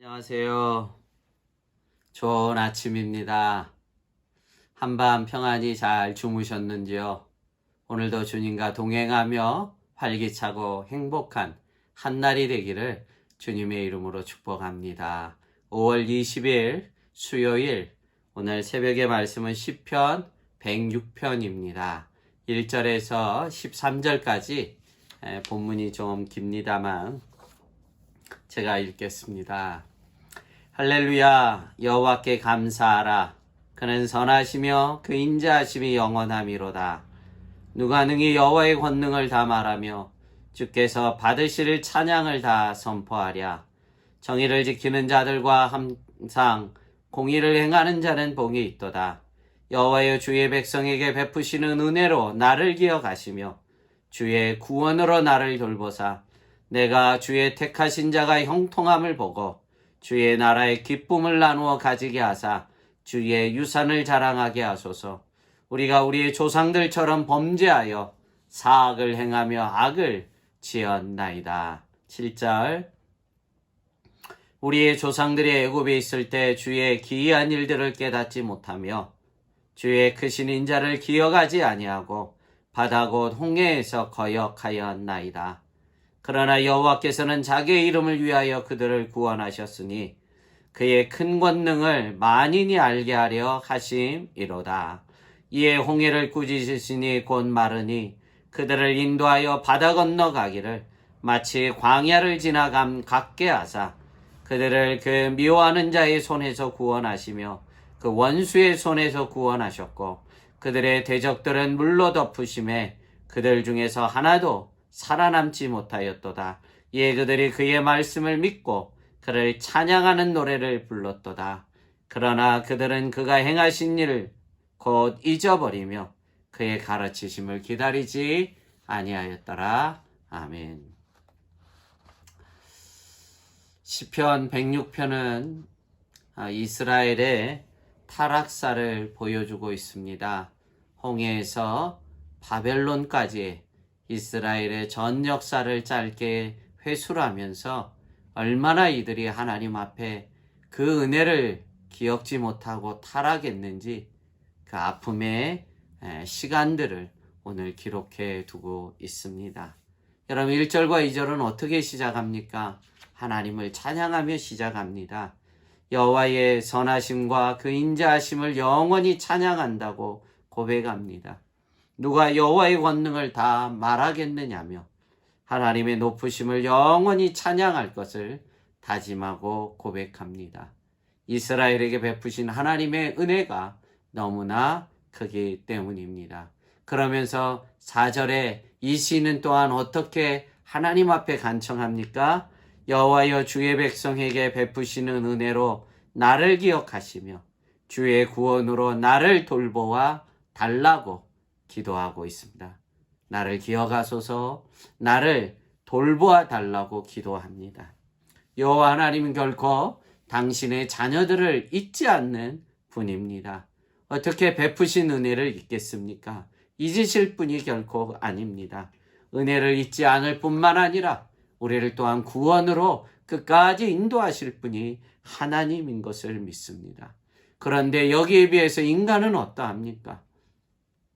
안녕하세요. 좋은 아침입니다. 한밤 평안히 잘 주무셨는지요? 오늘도 주님과 동행하며 활기차고 행복한 한날이 되기를 주님의 이름으로 축복합니다. 5월 20일 수요일, 오늘 새벽의 말씀은 시편 106편입니다. 1절에서 13절까지 본문이 좀 깁니다만 제가 읽겠습니다. 할렐루야. 여호와께 감사하라. 그는 선하시며 그 인자하심이 영원함이로다. 누가 능히 여호와의 권능을 다 말하며 주께서 받으실 찬양을 다 선포하랴. 정의를 지키는 자들과 항상 공의를 행하는 자는 복이 있도다. 여호와여, 주의 백성에게 베푸시는 은혜로 나를 기억하시며 주의 구원으로 나를 돌보사 내가 주의 택하신 자가 형통함을 보고 주의 나라의 기쁨을 나누어 가지게 하사 주의 유산을 자랑하게 하소서. 우리가 우리의 조상들처럼 범죄하여 사악을 행하며 악을 지었나이다. 7절. 우리의 조상들이 애굽에 있을 때 주의 기이한 일들을 깨닫지 못하며 주의 크신 인자를 기억하지 아니하고 바다 곧 홍해에서 거역하였나이다. 그러나 여호와께서는 자기의 이름을 위하여 그들을 구원하셨으니 그의 큰 권능을 만인이 알게 하려 하심이로다. 이에 홍해를 꾸짖으시니 곧 마르니 그들을 인도하여 바다 건너가기를 마치 광야를 지나감 같게 하사 그들을 그 미워하는 자의 손에서 구원하시며 그 원수의 손에서 구원하셨고 그들의 대적들은 물로 덮으심에 그들 중에서 하나도 살아남지 못하였도다. 이에 그들이 그의 말씀을 믿고 그를 찬양하는 노래를 불렀도다. 그러나 그들은 그가 행하신 일을 곧 잊어버리며 그의 가르치심을 기다리지 아니하였더라. 아멘. 시편 106편은 이스라엘의 타락사를 보여주고 있습니다. 홍해에서 바벨론까지 이스라엘의 전 역사를 짧게 회수를 하면서 얼마나 이들이 하나님 앞에 그 은혜를 기억지 못하고 타락했는지 그 아픔의 시간들을 오늘 기록해 두고 있습니다. 여러분 1절과 2절은 어떻게 시작합니까? 하나님을 찬양하며 시작합니다. 여호와의 선하심과 그 인자하심을 영원히 찬양한다고 고백합니다. 누가 여호와의 권능을 다 말하겠느냐며 하나님의 높으심을 영원히 찬양할 것을 다짐하고 고백합니다. 이스라엘에게 베푸신 하나님의 은혜가 너무나 크기 때문입니다. 그러면서 4절에 이 시는 또한 어떻게 하나님 앞에 간청합니까? 여호와여, 주의 백성에게 베푸시는 은혜로 나를 기억하시며 주의 구원으로 나를 돌보아 달라고 기도하고 있습니다. 나를 기억하소서, 나를 돌보아 달라고 기도합니다. 여호와 하나님은 결코 당신의 자녀들을 잊지 않는 분입니다. 어떻게 베푸신 은혜를 잊겠습니까? 잊으실 분이 결코 아닙니다. 은혜를 잊지 않을 뿐만 아니라 우리를 또한 구원으로 끝까지 인도하실 분이 하나님인 것을 믿습니다. 그런데 여기에 비해서 인간은 어떠합니까?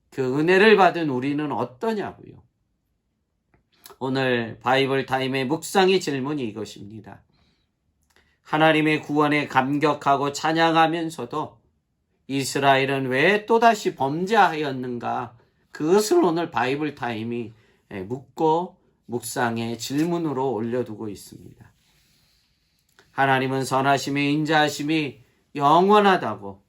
그 은혜를 받은 우리는 어떠냐고요? 오늘 바이블 타임의 묵상의 질문이 이것입니다. 하나님의 구원에 감격하고 찬양하면서도 이스라엘은 왜 또다시 범죄하였는가? 그것을 오늘 바이블 타임이 묻고 묵상의 질문으로 올려두고 있습니다. 하나님은 선하심이 인자하심이 영원하다고,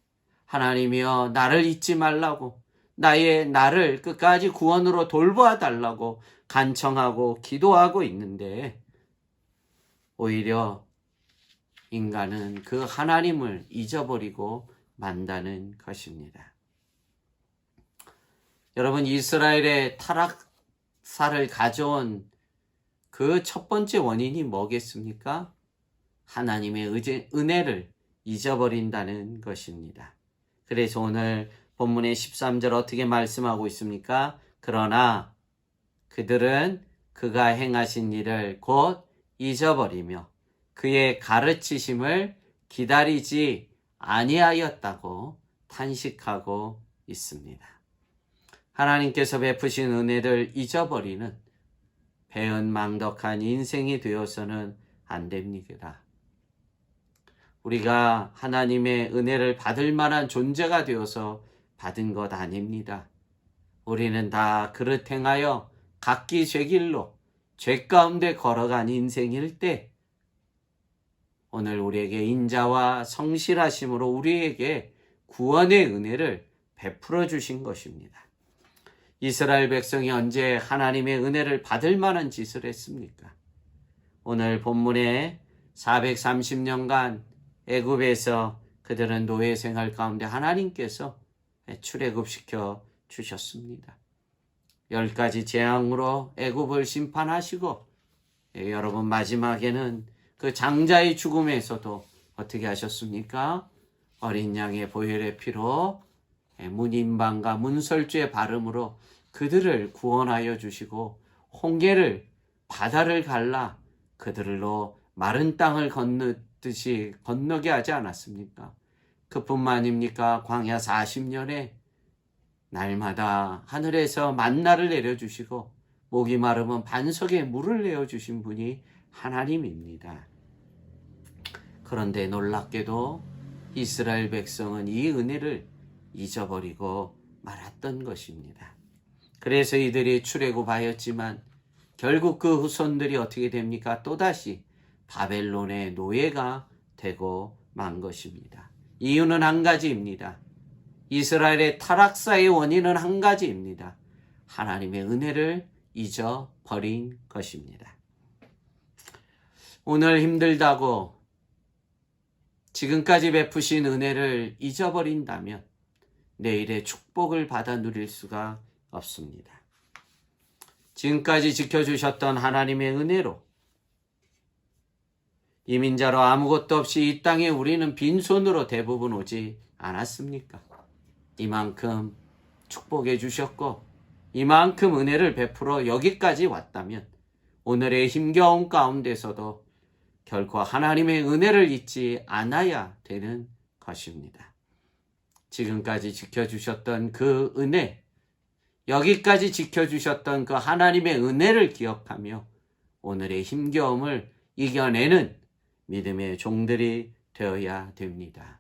하나님이여 나를 잊지 말라고, 나를 끝까지 구원으로 돌보아 달라고 간청하고 기도하고 있는데 오히려 인간은 그 하나님을 잊어버리고 만다는 것입니다. 여러분, 이스라엘의 타락사를 가져온 그 첫 번째 원인이 뭐겠습니까? 하나님의 은혜를 잊어버린다는 것입니다. 그래서 오늘 본문의 13절 어떻게 말씀하고 있습니까? 그러나 그들은 그가 행하신 일을 곧 잊어버리며 그의 가르치심을 기다리지 아니하였다고 탄식하고 있습니다. 하나님께서 베푸신 은혜를 잊어버리는 배은망덕한 인생이 되어서는 안 됩니다. 우리가 하나님의 은혜를 받을 만한 존재가 되어서 받은 것 아닙니다. 우리는 다 그릇 행하여 각기 죄 길로 죄 가운데 걸어간 인생일 때 오늘 우리에게 인자와 성실하심으로 우리에게 구원의 은혜를 베풀어 주신 것입니다. 이스라엘 백성이 언제 하나님의 은혜를 받을 만한 짓을 했습니까? 오늘 본문에 430년간 애굽에서 그들은 노예 생활 가운데 하나님께서 출애굽시켜 주셨습니다. 10가지 재앙으로 애굽을 심판하시고 여러분 마지막에는 그 장자의 죽음에서도 어떻게 하셨습니까? 어린 양의 보혈의 피로 문인방과 문설주의 발음으로 그들을 구원하여 주시고 홍해를 바다를 갈라 그들로 마른 땅을 건너듯이 건너게 하지 않았습니까? 그뿐만입니까? 광야 40년에 날마다 하늘에서 만나를 내려주시고 목이 마르면 반석에 물을 내어주신 분이 하나님입니다. 그런데 놀랍게도 이스라엘 백성은 이 은혜를 잊어버리고 말았던 것입니다. 그래서 이들이 출애굽하였지만 결국 그 후손들이 어떻게 됩니까? 또다시 바벨론의 노예가 되고 만 것입니다. 이유는 한 가지입니다. 이스라엘의 타락사의 원인은 한 가지입니다. 하나님의 은혜를 잊어버린 것입니다. 오늘 힘들다고 지금까지 베푸신 은혜를 잊어버린다면 내일의 축복을 받아 누릴 수가 없습니다. 지금까지 지켜주셨던 하나님의 은혜로 이민자로 아무것도 없이 이 땅에 우리는 빈손으로 대부분 오지 않았습니까? 이만큼 축복해 주셨고 이만큼 은혜를 베풀어 여기까지 왔다면 오늘의 힘겨운 가운데서도 결코 하나님의 은혜를 잊지 않아야 되는 것입니다. 지금까지 지켜주셨던 그 은혜, 여기까지 지켜주셨던 그 하나님의 은혜를 기억하며 오늘의 힘겨움을 이겨내는 믿음의 종들이 되어야 됩니다.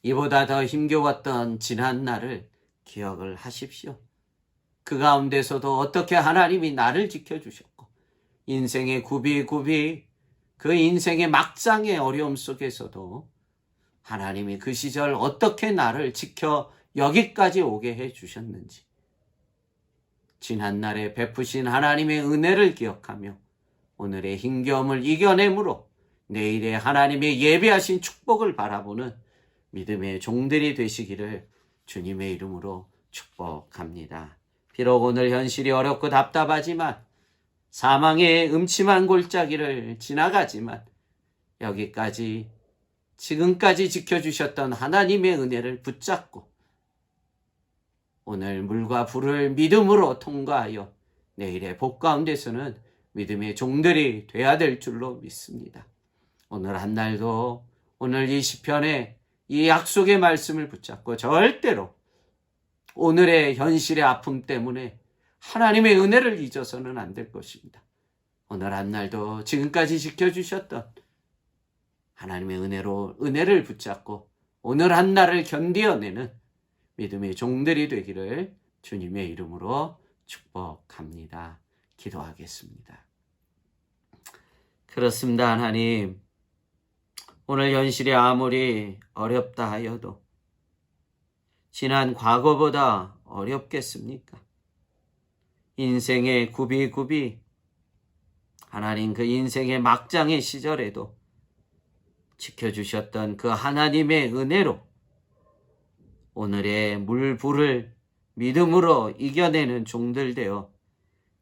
이보다 더 힘겨웠던 지난 날을 기억을 하십시오. 그 가운데서도 어떻게 하나님이 나를 지켜주셨고 인생의 굽이굽이 그 인생의 막장의 어려움 속에서도 하나님이 그 시절 어떻게 나를 지켜 여기까지 오게 해주셨는지 지난날에 베푸신 하나님의 은혜를 기억하며 오늘의 힘겨움을 이겨내므로 내일의 하나님의 예비하신 축복을 바라보는 믿음의 종들이 되시기를 주님의 이름으로 축복합니다. 비록 오늘 현실이 어렵고 답답하지만 사망의 음침한 골짜기를 지나가지만 여기까지 지금까지 지켜주셨던 하나님의 은혜를 붙잡고 오늘 물과 불을 믿음으로 통과하여 내일의 복 가운데서는 믿음의 종들이 되어야 될 줄로 믿습니다. 오늘 한 날도 오늘 이 시편의 이 약속의 말씀을 붙잡고 절대로 오늘의 현실의 아픔 때문에 하나님의 은혜를 잊어서는 안 될 것입니다. 오늘 한 날도 지금까지 지켜주셨던 하나님의 은혜를 붙잡고 오늘 한 날을 견디어내는 믿음의 종들이 되기를 주님의 이름으로 축복합니다. 기도하겠습니다. 그렇습니다. 하나님, 오늘 현실이 아무리 어렵다 하여도 지난 과거보다 어렵겠습니까? 인생의 굽이굽이 하나님 그 인생의 막장의 시절에도 지켜주셨던 그 하나님의 은혜로 오늘의 물불을 믿음으로 이겨내는 종들 되어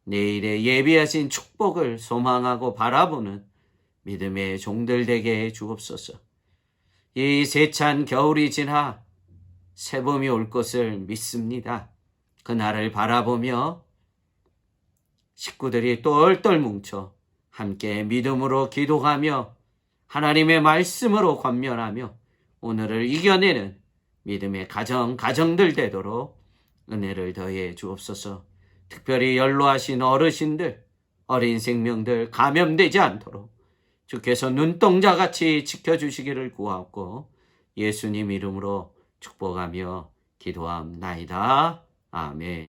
내일의 예비하신 축복을 소망하고 바라보는 믿음의 종들 되게 해 주옵소서. 이 세찬 겨울이 지나 새봄이 올 것을 믿습니다. 그날을 바라보며 식구들이 똘똘 뭉쳐 함께 믿음으로 기도하며 하나님의 말씀으로 권면하며 오늘을 이겨내는 믿음의 가정들 되도록 은혜를 더해 주옵소서. 특별히 연로하신 어르신들, 어린 생명들 감염되지 않도록 주께서 눈동자같이 지켜주시기를 구하옵고 예수님 이름으로 축복하며 기도함나이다. 아멘.